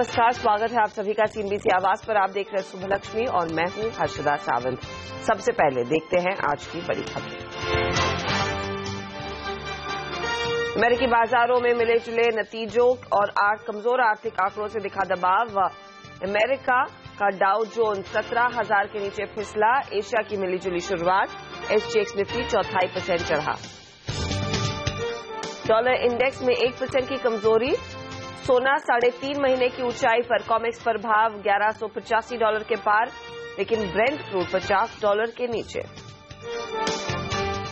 नमस्कार, स्वागत है आप सभी का CNBC आवाज पर। आप देख रहे हैं सुबह लक्ष्मी और मैं हूं हर्षदा सावंत। सबसे पहले देखते हैं आज की बड़ी खबर। अमेरिकी बाजारों में मिले जुले नतीजों और कमजोर आर्थिक आंकड़ों से दिखा दबाव। अमेरिका का डाउ जोन्स 17,000 के नीचे फिसला। एशिया की मिली जुली शुरुआत। SGX निफ्टी 0.25% चढ़ा। डॉलर इंडेक्स में 1% की कमजोरी। सोना 3.5 महीने की ऊंचाई पर। कॉमेक्स पर भाव $1185 के पार, लेकिन ब्रेंट क्रूड $50 के नीचे।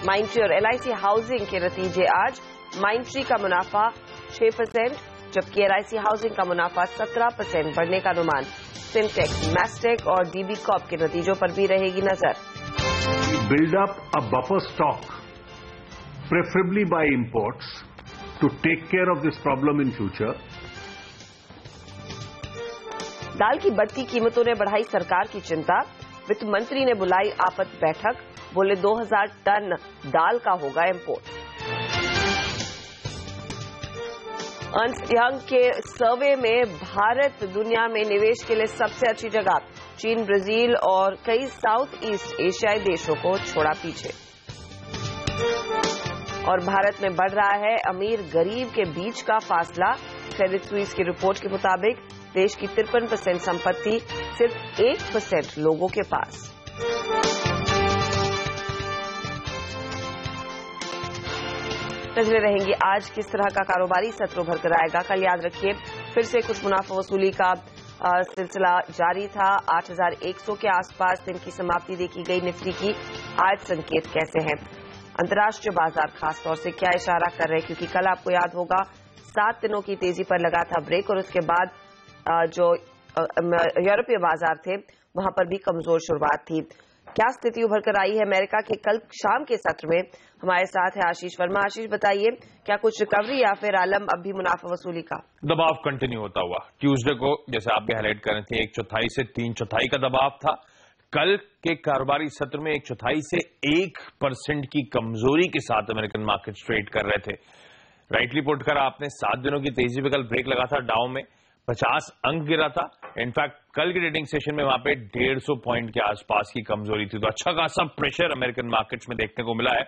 माइंडट्री और LIC हाउसिंग के नतीजे आज। माइंडट्री का मुनाफा 6%, जबकि LIC हाउसिंग का मुनाफा 17% बढ़ने का अनुमान। सिंटेक्स, मैस्टेक और DB कॉर्प के नतीजों पर भी रहेगी नजर। Build up a buffer stock, preferably by imports, to take care of this problem in future. दाल की बढ़ती कीमतों ने बढ़ाई सरकार की चिंता। वित्त मंत्री ने बुलाई आपात बैठक। बोले 2,000 टन दाल का होगा इंपोर्ट। अर्नस्ट यंग के सर्वे में भारत दुनिया में निवेश के लिए सबसे अच्छी जगह। चीन, ब्राजील और कई साउथ ईस्ट एशियाई देशों को छोड़ा पीछे। और भारत में बढ़ रहा है अमीर गरीब के बीच का फासला। क्रेडिट स्विस की रिपोर्ट के मुताबिक देश की 53% संपत्ति सिर्फ 1% लोगों के पास। नजरें रहेंगी आज किस तरह का कारोबारी सत्र उभर कर आएगा। कल याद रखिए फिर से कुछ मुनाफा वसूली का सिलसिला जारी था। 8,100 के आसपास दिन की समाप्ति देखी गई निफ्टी की। आज संकेत कैसे हैं? अंतर्राष्ट्रीय बाजार खासतौर से क्या इशारा कर रहे हैं? क्योंकि कल आपको याद होगा 7 दिनों की तेजी पर लगा था ब्रेक, और उसके बाद जो यूरोपीय बाजार थे वहां पर भी कमजोर शुरुआत थी। क्या स्थिति उभर कर आई है अमेरिका के कल शाम के सत्र में? हमारे साथ है आशीष वर्मा। आशीष, बताइए क्या कुछ रिकवरी या फिर आलम अब भी मुनाफा वसूली का दबाव कंटिन्यू होता हुआ? ट्यूसडे को जैसे आप भी हाईलाइट कर रहे थे 1/4 से 3/4 का दबाव था। कल के कारोबारी सत्र में 1/4 से 1% की कमजोरी के साथ अमेरिकन मार्केट ट्रेड कर रहे थे। राइटली पुट कर आपने 7 दिनों की तेजी पे कल ब्रेक लगा था। डाउ में 50 अंक गिरा था। इनफैक्ट कल के ट्रेडिंग सेशन में वहां पे 150 पॉइंट के आसपास की कमजोरी थी। तो अच्छा खासा प्रेशर अमेरिकन मार्केट्स में देखने को मिला है।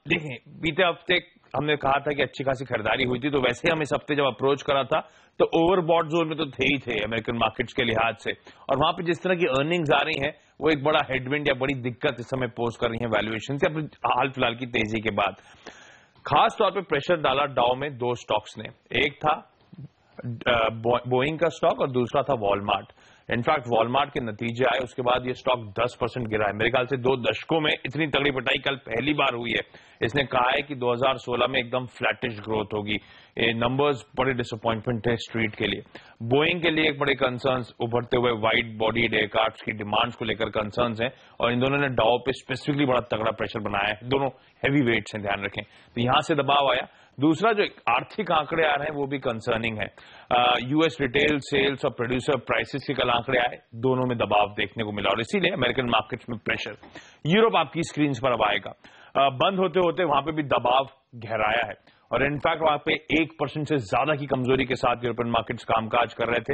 देखें, बीते हफ्ते हमने कहा था कि अच्छी खासी खरीदारी हुई थी, तो वैसे हम इस हफ्ते जब अप्रोच करा था तो ओवरबॉट जोन में तो थे ही थे अमेरिकन मार्केट्स के लिहाज से। और वहां पे जिस तरह की अर्निंग्स आ रही हैं वो एक बड़ा हेडविंड या बड़ी दिक्कत इस समय पोज कर रही है वैल्यूएशन से अपने हाल फिलहाल की तेजी के बाद। खास तौर पे प्रेशर डाला डाउ में 2 स्टॉक्स ने। एक था बोइंग का स्टॉक और दूसरा था वॉलमार्ट। इनफैक्ट वॉलमार्ट के नतीजे आए उसके बाद ये स्टॉक 10% गिरा है। मेरे ख्याल से 2 दशकों में इतनी तगड़ी पिटाई कल पहली बार हुई है। इसने कहा है कि 2016 में एकदम फ्लैटिश ग्रोथ होगी। ये नंबर्स बड़े डिसअपॉइंटमेंट है स्ट्रीट के लिए। बोइंग के लिए एक बड़े कंसर्न्स उभरते हुए वाइड बॉडीड एयरक्राफ्ट की डिमांड्स को लेकर कंसर्न्स हैं, और इन दोनों ने डाउ पे स्पेसिफिकली बड़ा तगड़ा प्रेशर बनाया है। दोनों हैवी वेट्स हैं, ध्यान रखें। तो यहां से दबाव आया। दूसरा जो आर्थिक आंकड़े आ रहे हैं वो भी कंसर्निंग है। यूएस रिटेल सेल्स और प्रोड्यूसर प्राइसेस के कल आंकड़े आए, दोनों में दबाव देखने को मिला और इसीलिए अमेरिकन मार्केट्स में प्रेशर। यूरोप आपकी स्क्रीन पर अब आएगा। बंद होते होते वहां पे भी दबाव गहराया है और इनफैक्ट वहां पे 1% से ज्यादा की कमजोरी के साथ यूरोपियन मार्केट्स कामकाज कर रहे थे।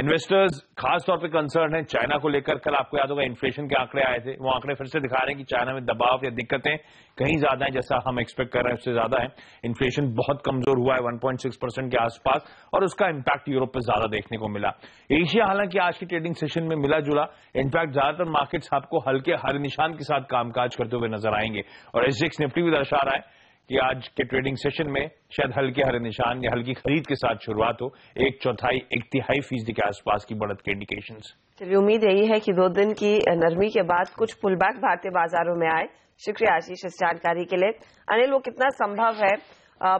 इन्वेस्टर्स खास तौर पे कंसर्न है चाइना को लेकर। कल आपको याद होगा इन्फ्लेशन के आंकड़े आए थे, वो आंकड़े फिर से दिखा रहे हैं कि चाइना में दबाव या दिक्कतें कहीं ज्यादा है, जैसा हम एक्सपेक्ट कर रहे हैं उससे ज्यादा है। इन्फ्लेशन बहुत कमजोर हुआ है 1.6% के आसपास, और उसका इंपैक्ट यूरोप पर ज्यादा देखने को मिला। एशिया हालांकि आज की ट्रेडिंग सेशन में मिला जुला। इनफैक्ट ज्यादातर मार्केट्स आपको हल्के हर निशान के साथ कामकाज करते हुए नजर आएंगे, और SGX निफ्टी भी दर्शा रहा है कि आज के ट्रेडिंग सेशन में शायद हल्के हरे निशान या हल्की खरीद के साथ शुरुआत हो। 1/4-1/3% के आसपास की बढ़त के इंडिकेशंस। चलिए, उम्मीद यही है कि 2 दिन की नरमी के बाद कुछ पुलबैक भारतीय बाजारों में आए। शुक्रिया आशीष इस जानकारी के लिए। अनिल, वो कितना संभव है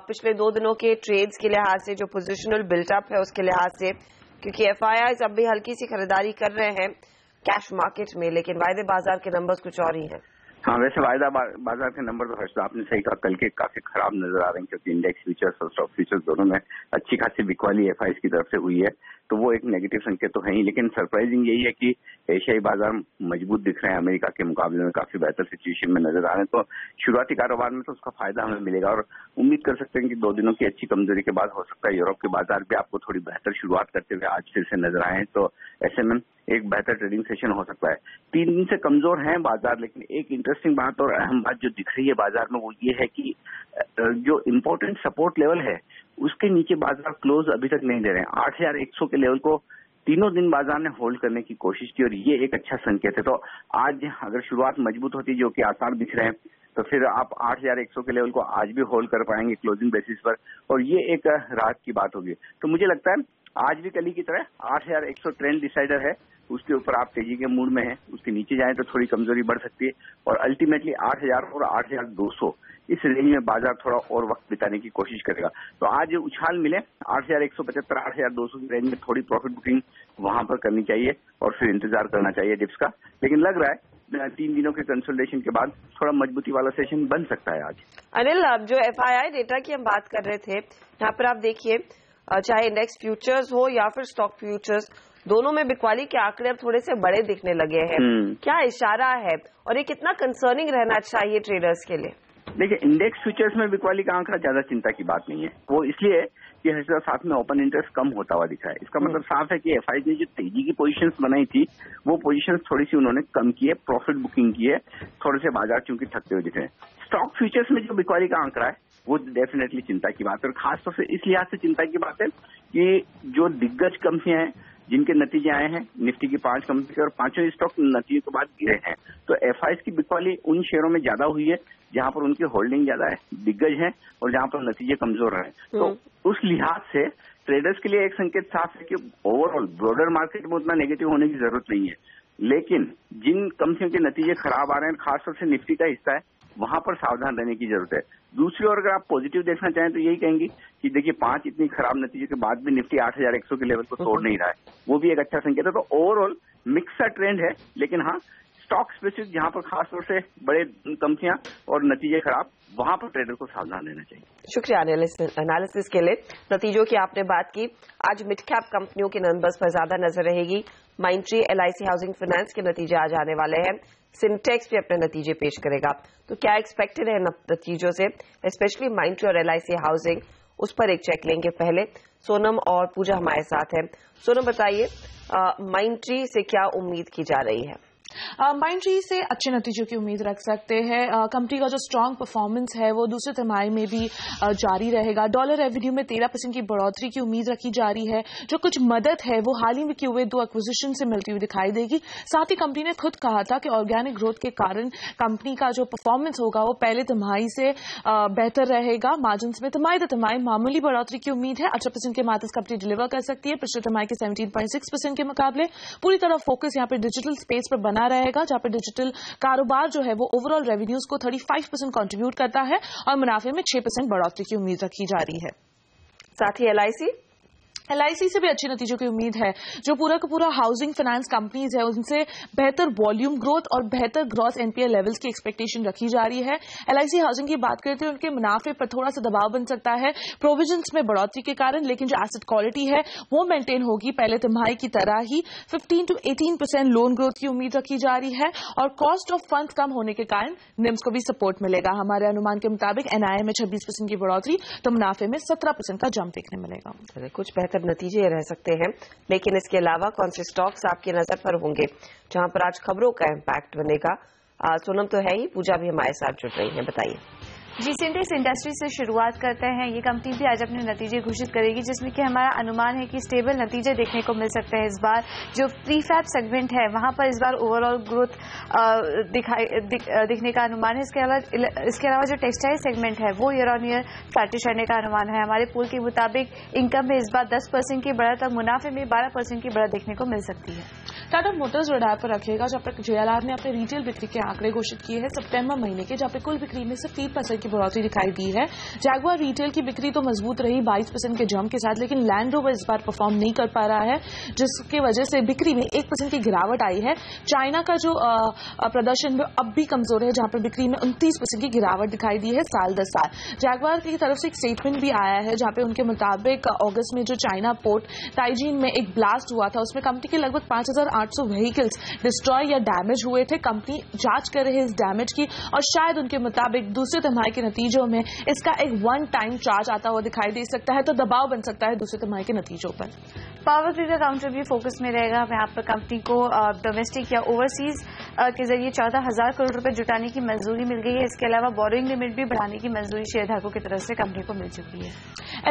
पिछले 2 दिनों के ट्रेड्स के लिहाज से, जो पोजिशनल बिल्टअप है उसके लिहाज से? क्योंकि FIIs अब भी हल्की सी खरीदारी कर रहे हैं कैश मार्केट में, लेकिन वायदे बाजार के नंबर्स कुछ और ही हैं। हाँ, वैसे वायदा बाजार के नंबर तो हर्षदा आपने सही कहा, कल के काफी खराब नजर आ रहे हैं, क्योंकि इंडेक्स फ्यूचर्स और स्टॉक फ्यूचर्स दोनों में अच्छी खासी बिकवाली FIIs की तरफ से हुई है। तो वो एक नेगेटिव संकेत तो है ही। लेकिन सरप्राइजिंग यही है कि एशियाई बाजार मजबूत दिख रहे हैं, अमेरिका के मुकाबले में काफी बेहतर सिचुएशन में नजर आ रहे हैं। तो शुरुआती कारोबार में तो उसका फायदा हमें मिलेगा और उम्मीद कर सकते हैं कि 2 दिनों की अच्छी कमजोरी के बाद हो सकता है यूरोप के बाजार भी आपको थोड़ी बेहतर शुरुआत करते हुए आज फिर से नजर आए। तो ऐसे में एक बेहतर ट्रेडिंग सेशन हो सकता है। 3 दिन से कमजोर हैं बाजार, लेकिन एक इंटरेस्टिंग बात और अहम बात जो दिख रही है बाजार में वो ये है कि जो इम्पोर्टेंट सपोर्ट लेवल है उसके नीचे बाजार क्लोज अभी तक नहीं दे रहे हैं। 8100 के लेवल को तीनों दिन बाजार ने होल्ड करने की कोशिश की और ये एक अच्छा संकेत है। तो आज अगर शुरुआत मजबूत होती जो कि आसार दिख रहे हैं तो फिर आप 8100 के लेवल को आज भी होल्ड कर पाएंगे क्लोजिंग बेसिस पर और ये एक राहत की बात होगी। तो मुझे लगता है आज भी कल की तरह 8100 ट्रेंड डिसाइडर है, उसके ऊपर आप तेजी के मूड में हैं, उसके नीचे जाएं तो थोड़ी कमजोरी बढ़ सकती है और अल्टीमेटली 8000 और 8200 इस रेंज में बाजार थोड़ा और वक्त बिताने की कोशिश करेगा। तो आज उछाल मिले 8175 8200 की रेंज में थोड़ी प्रॉफिट बुकिंग वहां पर करनी चाहिए और फिर इंतजार करना चाहिए डिप्स का। लेकिन लग रहा है 3 दिनों के कंसोलिडेशन के बाद थोड़ा मजबूती वाला सेशन बन सकता है आज। अनिल, अब जो FII डेटा की हम बात कर रहे थे, यहाँ पर आप देखिए चाहे इंडेक्स फ्यूचर्स हो या फिर स्टॉक फ्यूचर्स, दोनों में बिकवाली के आंकड़े अब थोड़े से बड़े दिखने लगे हैं। क्या इशारा है और ये कितना कंसर्निंग रहना चाहिए ट्रेडर्स के लिए? देखिए, इंडेक्स फ्यूचर्स में बिकवाली का आंकड़ा ज्यादा चिंता की बात नहीं है। वो इसलिए कि हर साथ में ओपन इंटरेस्ट कम होता हुआ दिखा है। इसका मतलब साफ है कि FIs ने जो तेजी की पोजीशंस बनाई थी वो पोजीशंस थोड़ी सी उन्होंने कम की है, प्रॉफिट बुकिंग की है, थोड़े से बाजार चूंकि थकते हुए दिख रहे हैं। स्टॉक फ्यूचर्स में जो बिकवाली का आंकड़ा है वो डेफिनेटली चिंता की बात है और खासतौर से इस लिहाज से चिंता की बात है कि जो दिग्गज कंपनियां हैं जिनके नतीजे आए हैं, निफ्टी की 5 कंपनी के और 5 स्टॉक नतीजे के बाद गिरे हैं, तो FIs की बिकवाली उन शेयरों में ज्यादा हुई है जहां पर उनकी होल्डिंग ज्यादा है, दिग्गज हैं और जहां पर नतीजे कमजोर रहे। तो उस लिहाज से ट्रेडर्स के लिए एक संकेत साफ है कि ओवरऑल ब्रॉडर मार्केट में उतना नेगेटिव होने की जरूरत नहीं है, लेकिन जिन कंपनियों के नतीजे खराब आ रहे हैं, खासतौर से निफ्टी का हिस्सा है, वहां पर सावधान रहने की जरूरत है। दूसरी ओर अगर आप पॉजिटिव देखना चाहें तो यही कहेंगे कि देखिए 5 इतनी खराब नतीजे के बाद भी निफ्टी 8100 के लेवल को तोड़ नहीं रहा है, वो भी एक अच्छा संकेत है। तो ओवरऑल मिक्स सा ट्रेंड है, लेकिन हाँ स्टॉक स्पेसिफिक जहां पर खासतौर से बड़े कंपनियां और नतीजे खराब, वहां पर ट्रेडर को सावधान रहना चाहिए। शुक्रिया एनालिसिस के लिए। नतीजों की आपने बात की, आज मिड कैप कंपनियों के नंबर्स पर ज्यादा नजर रहेगी। माइंट्री, LIC हाउसिंग फाइनेंस के नतीजे आज आने वाले हैं। सिंटेक्स भी अपने नतीजे पेश करेगा। तो क्या एक्सपेक्टेड है नतीजों से, स्पेशली माइंट्री और LIC हाउसिंग, उस पर एक चेक लेंगे। पहले सोनम और पूजा हमारे साथ है। सोनम, बताइए माइंट्री से क्या उम्मीद की जा रही है? माइंट्री से अच्छे नतीजों की उम्मीद रख सकते हैं। कंपनी का जो स्ट्रांग परफॉर्मेंस है वो दूसरे तिमाही में भी जारी रहेगा। डॉलर रेवेन्यू में 13% की बढ़ोतरी की उम्मीद रखी जा रही है। जो कुछ मदद है वो हाल ही में किए हुए 2 एक्विजिशन से मिलती हुई दिखाई देगी। साथ ही कंपनी ने खुद कहा था कि ऑर्गेनिक ग्रोथ के कारण कंपनी का जो परफॉर्मेंस होगा वो पहले तिमाही से बेहतर रहेगा। मार्जिन में तिमाही मामूली बढ़ोतरी की उम्मीद है। 18% के मार्जिन कंपनी डिलीवर कर सकती है पिछले तिमाही के 17.6% के मुकाबले। पूरी तरह फोकस यहाँ पर डिजिटल स्पेस पर बना रहेगा, जहां पर डिजिटल कारोबार जो है वो ओवरऑल रेवेन्यूज को 35% कंट्रीब्यूट करता है और मुनाफे में 6% बढ़ोतरी की उम्मीद रखी जा रही है। साथ ही LIC से भी अच्छे नतीजों की उम्मीद है। जो पूरा का पूरा हाउसिंग फाइनेंस कंपनीज है उनसे बेहतर वॉल्यूम ग्रोथ और बेहतर ग्रॉस NPL लेवल्स की एक्सपेक्टेशन रखी जा रही है। LIC हाउसिंग की बात करते हैं, उनके मुनाफे पर थोड़ा सा दबाव बन सकता है प्रोविजंस में बढ़ोतरी के कारण, लेकिन जो एसेट क्वालिटी है वो मेंटेन होगी पहले तिमाही की तरह ही। 15 to 18% लोन ग्रोथ की उम्मीद रखी जा रही है और कॉस्ट ऑफ फंड्स कम होने के कारण निम्स को भी सपोर्ट मिलेगा। हमारे अनुमान के मुताबिक NII में 26% की बढ़ोतरी तो मुनाफे में 17% का जंप देखने मिलेगा। कुछ बेहतर नतीजे रह सकते हैं, लेकिन इसके अलावा कौन से स्टॉक्स आपकी नजर पर होंगे जहां पर आज खबरों का इम्पैक्ट बनेगा? सोनम तो है ही, पूजा भी हमारे साथ जुड़ रही है, बताइए। जी, सिंटेक्स इंडस्ट्री से शुरुआत करते हैं। ये कंपनी भी आज अपने नतीजे घोषित करेगी, जिसमें कि हमारा अनुमान है कि स्टेबल नतीजे देखने को मिल सकते हैं। इस बार जो प्रीफैब सेगमेंट है वहां पर इस बार ओवरऑल ग्रोथ दिखने का अनुमान है। इसके अलावा जो टेक्सटाइल सेगमेंट है वो ईयर ऑन ईयर फ्लैटिश रहने का अनुमान है। हमारे पोल के मुताबिक इनकम में इस बार 10% की बढ़त और मुनाफे में 12% की बढ़त देखने को मिल सकती है। टाटा मोटर्स रडार पर रखेगा, जहां पर JLR ने अपने रिटेल बिक्री के आंकड़े घोषित किए हैं सितंबर महीने के, जहां पर कुल बिक्री में सिर्फ 3% की बढ़ोतरी दिखाई दी है। जैगुआर रिटेल की बिक्री तो मजबूत रही 22% के जंप के साथ, लेकिन लैंड रोवर इस बार परफॉर्म नहीं कर पा रहा है, जिसकी वजह से बिक्री में 1% की गिरावट आई है। चाइना का जो प्रदर्शन अब भी कमजोर है, जहां पर बिक्री में 29% की गिरावट दिखाई दी है साल दर साल। जैगुआर की तरफ से एक स्टेटमेंट भी आया है, जहां पे उनके मुताबिक अगस्त में जो चाइना पोर्ट टाइजीन में एक ब्लास्ट हुआ था, उसमें कंपनी के लगभग 5,800 व्हीकल्स डिस्ट्रॉय या डैमेज हुए थे। कंपनी जांच कर रही है इस डैमेज की, और शायद उनके मुताबिक दूसरे तिमाही के नतीजों में इसका एक वन टाइम चार्ज आता हुआ दिखाई दे सकता है, तो दबाव बन सकता है दूसरे तिमाही के नतीजों पर। पावर ग्रिड का काउंटर भी फोकस में रहेगा। यहाँ पर कंपनी को डोमेस्टिक या ओवरसीज के जरिए 14,000 करोड़ रुपए जुटाने की मंजूरी मिल गई है। इसके अलावा बोरोइंग लिमिट भी बढ़ाने की मंजूरी शेयरधारकों की तरफ से कंपनी को मिल चुकी है।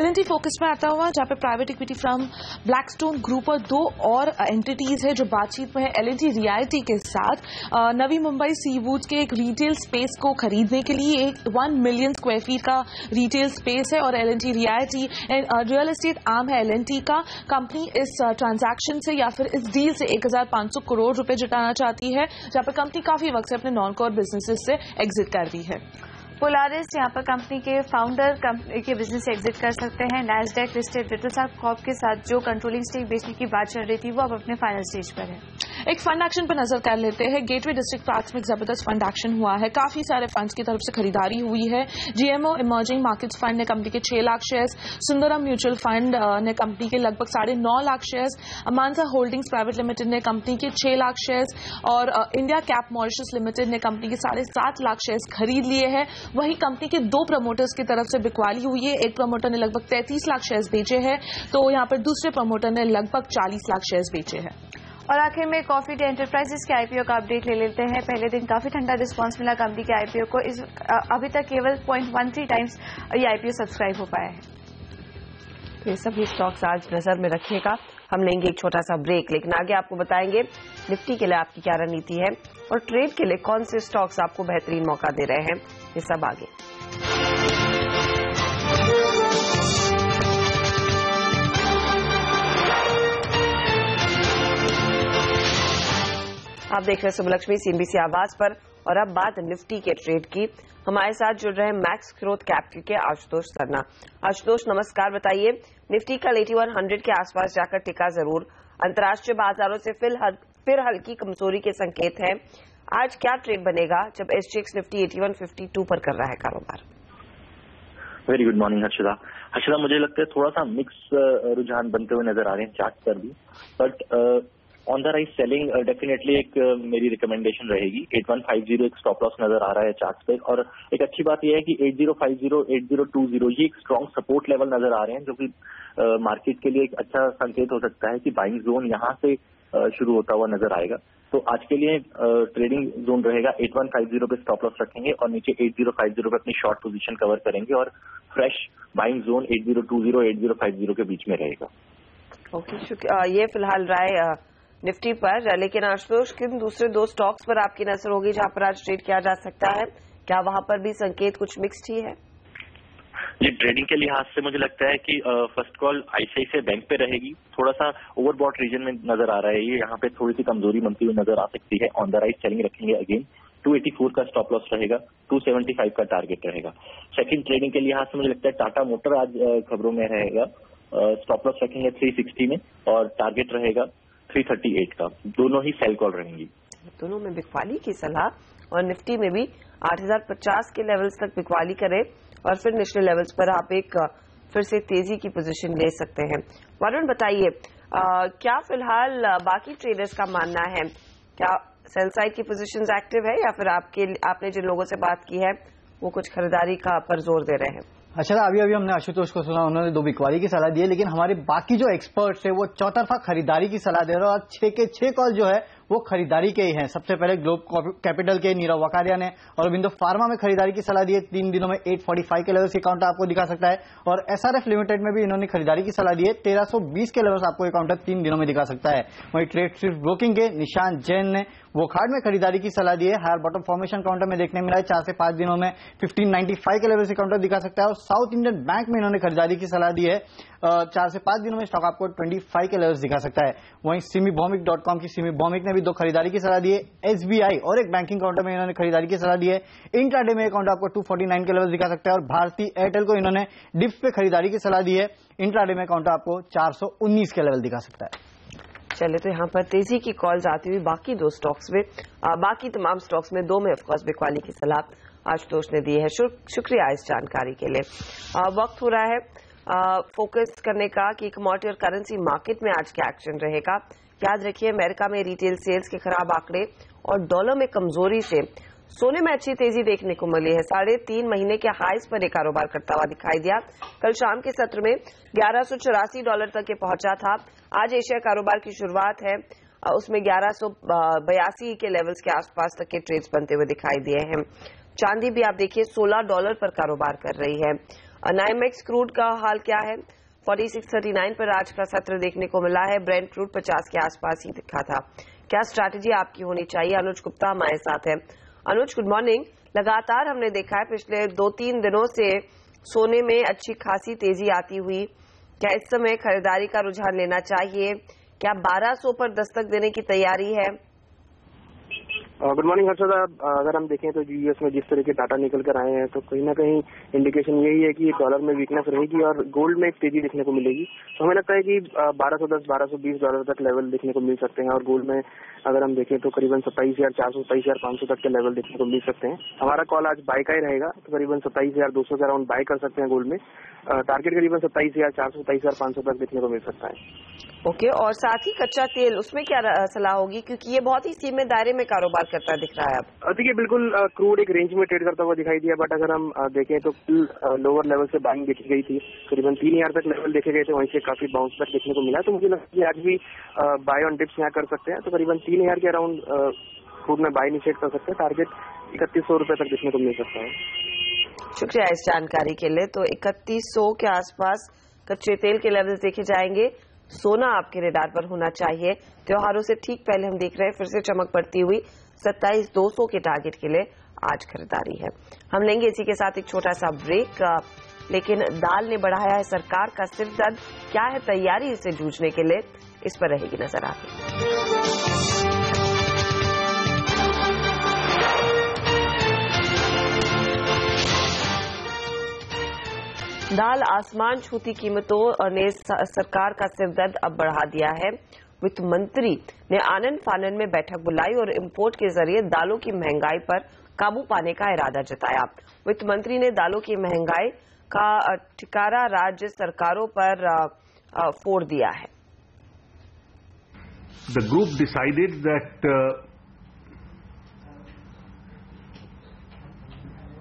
L&T फोकस में आता हुआ, जहां पे private equity firm Blackstone group और 2 और एंटिटीज है जो बातचीत में है L&T रियल्टी के साथ। नवी मुंबई सी वुड के एक रिटेल स्पेस को खरीदने के लिए 1 मिलियन स्क्वायर फीट का रिटेल स्पेस है, और L&T realty real estate arm है L&T का। कंपनी इस ट्रांजैक्शन से या फिर इस डील से 1,500 करोड़ रुपए जुटाना चाहती है, जहां पर कंपनी काफी वक्त से अपने नॉन कोर बिजनेसेस से एग्जिट कर दी है। पोलारिस यहाँ पर कंपनी के फाउंडर कंपनी के बिजनेस से एग्जिट कर सकते हैं। नैस्डैक लिस्टेड रिटलसार्क कॉर्प के साथ जो कंट्रोलिंग स्टेक बेचने की बात चल रही थी, वो अब अपने फाइनल स्टेज पर है। एक फंड एक्शन पर नजर कर लेते हैं। गेटवे डिस्ट्रिक्ट पार्क्स में एक जबरदस्त फंड एक्शन हुआ है, काफी सारे फंड्स की तरफ से खरीदारी हुई है। GMO इमर्जिंग मार्केट्स फंड ने कंपनी के 6 lakh shares, Sundaram mutual fund ने कंपनी के लगभग 9.5 lakh shares, Amansa holdings private limited ने कंपनी के 6 लाख शेयर्स, और इंडिया कैप मॉरिशस लिमिटेड ने कंपनी के 7.5 लाख शेयर्स खरीद लिए हैं। वहीं कंपनी के 2 प्रमोटर्स की तरफ से बिकवाली हुई है। एक प्रमोटर ने लगभग 33 लाख शेयर्स बेचे हैं, तो यहाँ पर दूसरे प्रमोटर ने लगभग 40 लाख शेयर्स बेचे हैं। और आखिर में कॉफी डे एंटरप्राइजेस के IPO का अपडेट ले लेते हैं। पहले दिन काफी ठंडा रिस्पांस मिला कंपनी के IPO को। अभी तक केवल 0.13 टाइम्स ये IPO सब्सक्राइब हो पाया है। ये सभी स्टॉक्स आज नजर में रखिएगा। हम लेंगे एक छोटा सा ब्रेक, लेकिन आगे आपको बताएंगे निफ्टी के लिए आपकी क्या रणनीति है और ट्रेड के लिए कौन से स्टॉक्स आपको बेहतरीन मौका दे रहे हैं। ये सब आगे। आप देख रहे हैं सुबलक्ष्मी CNBC आवाज पर, और अब बात निफ्टी के ट्रेड की। हमारे साथ जुड़ रहे हैं मैक्स ग्रोथ कैपिटल के आशुतोष सरना। आशुतोष नमस्कार, बताइए निफ्टी कल 8100 के आसपास जाकर टिका जरूर, अंतर्राष्ट्रीय बाजारों से फिर हल्की कमजोरी के संकेत हैं। आज क्या ट्रेड बनेगा जब SGX निफ्टी 8152 पर कर रहा है कारोबार? वेरी गुड मॉर्निंग हर्षदा, मुझे लगता है थोड़ा सा मिक्स रुझान बनते हुए नजर आ रहे हैं चार्ट पर भी, but on the rise selling definitely एक मेरी रिकमेंडेशन रहेगी। 8150 एक स्टॉप लॉस नजर आ रहा है चार्ट पे, और एक अच्छी बात यह है कि 8050 8020 ये एक स्ट्रॉन्ग सपोर्ट लेवल नजर आ रहे हैं, जो कि मार्केट के लिए एक अच्छा संकेत हो सकता है कि बाइंग जोन यहाँ से शुरू होता हुआ नजर आएगा। तो आज के लिए ट्रेडिंग जोन रहेगा 8150 पे स्टॉप लॉस रखेंगे, और नीचे 8050 पे अपनी शॉर्ट पोजीशन कवर करेंगे, और फ्रेश बाइंग जोन 8020 8050 के बीच में रहेगा। ओके, ये फिलहाल राय निफ्टी पर, लेकिन आशुतोष किन दूसरे 2 स्टॉक्स पर आपकी नजर होगी जहां पर आज ट्रेड किया जा सकता है? क्या वहां पर भी संकेत कुछ मिक्स्ड ही है? जी, ट्रेडिंग के लिहाज से मुझे लगता है कि फर्स्ट कॉल ICICI बैंक पे रहेगी। थोड़ा सा ओवरबॉट रीजन में नजर आ रहा है ये, यहाँ पे थोड़ी सी कमजोरी बनती हुई नजर आ सकती है। ऑन द राइज सेलिंग रखेंगे अगेन, 284 का स्टॉप लॉस रहेगा, 275 का टारगेट रहेगा। सेकंड ट्रेडिंग के लिहाज से मुझे लगता है टाटा मोटर आज खबरों में रहेगा, स्टॉप लॉस रखेंगे 360 में, और टारगेट रहेगा 338 का। दोनों ही सेल कॉल रहेंगी। दोनों में बिकवाली की सलाह, और निफ्टी में भी 8050 के लेवल्स तक बिकवाली करें, और फिर निचले लेवल्स पर आप एक फिर से तेजी की पोजीशन ले सकते हैं। वरुण बताइए, क्या फिलहाल बाकी ट्रेडर्स का मानना है, क्या सेल साइड की पोजीशंस एक्टिव है, या फिर आपने जिन लोगों से बात की है वो कुछ खरीदारी का पर जोर दे रहे हैं? अच्छा, अभी हमने आशुतोष को सुना, उन्होंने 2 बिकवाली की सलाह दी है, लेकिन हमारे बाकी जो एक्सपर्ट्स है वो चौतरफा खरीदारी की सलाह दे रहे हैं, और 6 के 6 कॉल जो है वो खरीदारी के ही हैं। सबसे पहले ग्लोब कैपिटल के नीरव वकारिया ने और अरविंदो फार्मा में खरीदारी की सलाह दी है। 3 दिनों में 845 के लेवल्स की काउंटर आपको दिखा सकता है, और SRF लिमिटेड में भी इन्होंने खरीदारी की सलाह दी है। 1320 के लेवल्स आपको ये काउंटर 3 दिनों में दिखा सकता है। वहीं ट्रेड स्विफ्ट ब्रोकिंग के निशांत जैन ने वोकहार्ड में खरीदारी की सलाह दी है। हायर बॉटम फॉर्मेशन काउंटर में देखने मिला है 4 से 5 दिनों में 1595 के लेवल से काउंटर दिखा सकता है। और साउथ इंडियन बैंक में इन्होंने खरीदारी की सलाह दी है। 4 से 5 दिनों में स्टॉक आपको 25 के लेवल्स दिखा सकता है। वहीं सिमीबॉमिक.com की सिमीबॉमिक ने भी 2 खरीदारी की सलाह दी है। SBI और एक बैंकिंग काउंटर में इन्होंने खरीदारी की सलाह दी है। इंट्राडे में काउंटर आपको 249 के लेवल दिखा सकता है। और भारती एयरटेल को इन्होंने डिप्स पे खरीदारी की सलाह दी है। इंट्राडे में काउंटर आपको 419 के लेवल दिखा सकता है। चले तो यहाँ पर तेजी की कॉल्स आती हुई बाकी 2 स्टॉक्स में, बाकी तमाम स्टॉक्स में 2 में ऑफकोर्स बिकवाली की सलाह आशुतोष ने दी है। शुक्रिया इस जानकारी के लिए। वक्त हो रहा है फोकस करने का कि कमोडिटी और करेंसी मार्केट में आज क्या एक्शन रहेगा। याद रखिए अमेरिका में रिटेल सेल्स के खराब आंकड़े और डॉलर में कमजोरी से सोने में अच्छी तेजी देखने को मिली है। 3.5 महीने के हाईज पर एक कारोबार करता हुआ दिखाई दिया। कल शाम के सत्र में $1184 तक ये पहुंचा था। आज एशिया कारोबार की शुरुआत है, उसमें 1182 के लेवल्स के आसपास तक के ट्रेड्स बनते हुए दिखाई दिए हैं। चांदी भी आप देखिए $16 पर कारोबार कर रही है। नाइमेक्स क्रूड का हाल क्या है? 4639 पर आज का सत्र देखने को मिला है। ब्रेंट क्रूड 50 के आसपास ही दिखा था। क्या स्ट्रैटेजी आपकी होनी चाहिए? अनुज गुप्ता हमारे साथ है। अनुज, गुड मॉर्निंग। लगातार हमने देखा है पिछले 2-3 दिनों से सोने में अच्छी खासी तेजी आती हुई। क्या इस समय खरीदारी का रुझान लेना चाहिए? क्या 1200 पर दस्तक देने की तैयारी है? Good morning Harshada. अगर हम देखें तो यूएस में जिस तरह के डाटा निकल कर आए हैं तो कहीं ना कहीं इंडिकेशन यही है कि डॉलर में वीकनेस रहेगी और गोल्ड में एक तेजी देखने को मिलेगी। तो हमें लगता है कि $1210-1220 तक लेवल देखने को मिल सकते हैं। और गोल्ड में अगर हम देखें तो करीबन 27,400 27,500 तक के लेवल देखने को मिल सकते हैं। हमारा कॉल आज बाय का ही रहेगा, तो करीबन 27,200 के अराउंड बाय कर सकते हैं गोल्ड में। टारगेट करीबन 27,400 27,500 तक देखने को मिल सकता है। ओके, और साथ ही कच्चा तेल, उसमें क्या सलाह होगी, क्योंकि ये बहुत ही सीमित दायरे में कारोबार करता दिख रहा है अब? देखिए बिल्कुल क्रूड एक रेंज में ट्रेड करता हुआ दिखाई दिया, बट अगर हम देखें तो लोअर लेवल से बाइंग देखी गई थी। करीबन 3,000 तक लेवल देखे गए थे, वहीं से काफी बाउंस बैक देखने को मिला। तो मुझे लगता है कि आज भी बाय ऑन डिप्स यहाँ कर सकते हैं। तो करीबन 3,000 के अराउंड क्रूड में बाय इनिशिएट कर सकते हैं। टारगेट 3100 रुपए तक देखने को मिल सकता है। शुक्रिया इस जानकारी के लिए। तो 3100 के आसपास कच्चे तेल के लेवल देखे जाएंगे। सोना आपके रेडार पर होना चाहिए। त्योहारों से ठीक पहले हम देख रहे हैं फिर से चमक बढ़ती हुई। 27,200 के टारगेट के लिए आज खरीदारी है। हम लेंगे इसी के साथ एक छोटा सा ब्रेक। लेकिन दाल ने बढ़ाया है सरकार का सिरदर्द। क्या है तैयारी इससे जूझने के लिए, इस पर रहेगी नजर आगे। दाल आसमान छूती कीमतों ने सरकार का सिरदर्द अब बढ़ा दिया है। वित्त मंत्री ने आनन फानन में बैठक बुलाई और इंपोर्ट के जरिए दालों की महंगाई पर काबू पाने का इरादा जताया। वित्त मंत्री ने दालों की महंगाई का ठिकारा राज्य सरकारों पर फोड़ दिया है। The group decided that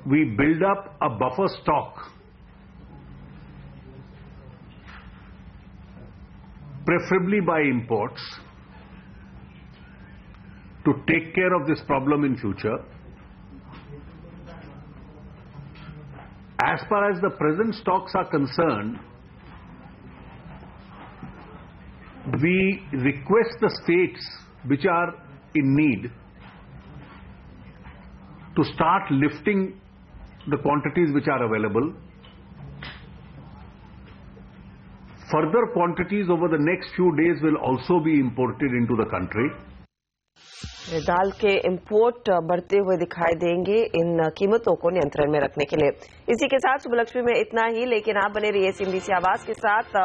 we build up a buffer stock preferably by imports to take care of this problem in future. As far as the present stocks are concerned, we request the states which are in need to start lifting the quantities which are available. Further quantities over the next few days will also be imported into the country. दाल के import बढ़ते हुए दिखाई देंगे इन कीमतों को नियंत्रण में रखने के लिए। इसी के साथ सुबलक्ष्मी में इतना ही, लेकिन आप बने रहिए CNBC आवाज के साथ।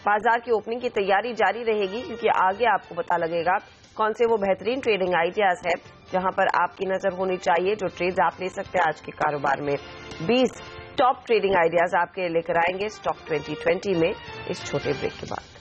बाजार की ओपनिंग की तैयारी जारी रहेगी, क्योंकि आगे आपको पता लगेगा कौन से वो बेहतरीन ट्रेडिंग आइडियाज है जहां पर आपकी नजर होनी चाहिए, जो ट्रेड्स आप ले सकते हैं आज के कारोबार में। 20 टॉप ट्रेडिंग आइडियाज आपके लेकर आएंगे स्टॉक 2020 में इस छोटे ब्रेक के बाद।